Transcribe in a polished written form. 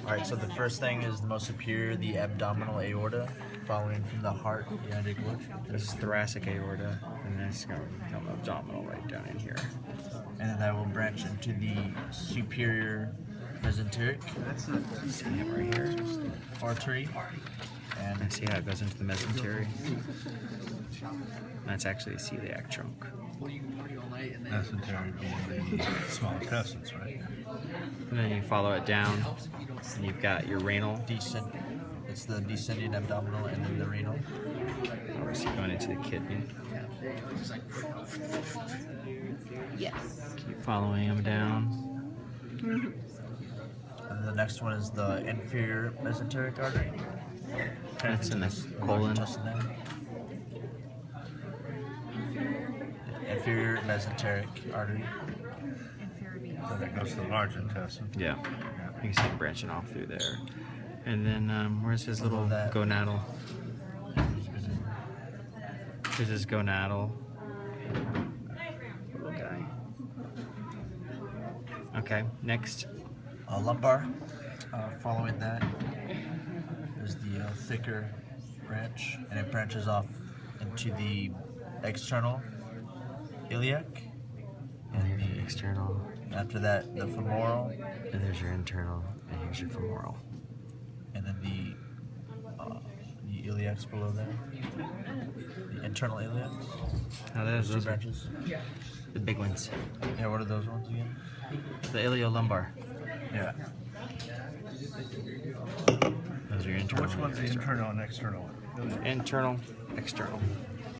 Alright, so the first thing is the most superior, the abdominal aorta, following from the heart, the iliac. This is thoracic aorta, and then it's going to become abdominal right down in here. And then that will branch into the superior mesenteric. See it right here. Artery. And see how it goes into the mesentery? That's actually a celiac trunk. Mesentery being the small intestines, right? And then you follow it down, and you've got your renal. It's the descending abdominal and then the renal. Obviously going into the kidney. Yes. Keep following them down. And then the next one is the inferior mesenteric artery. That's in the colon. Inferior mesenteric artery. So that goes to the large intestine. Yeah. You can see it branching off through there. And then where's his little that. gonadal? Here's his gonadal. Little guy. Okay, next. Lumbar. Following that is the thicker branch, and it branches off into the external iliac. And here's your external. After that, the femoral. And there's your internal. And here's your femoral. And then the iliacs below there. The internal iliacs. Now those Two are branches. the big ones. Yeah, what are those ones again? The iliolumbar. Yeah. Those are your internal. Which one's the internal and external? Internal, external.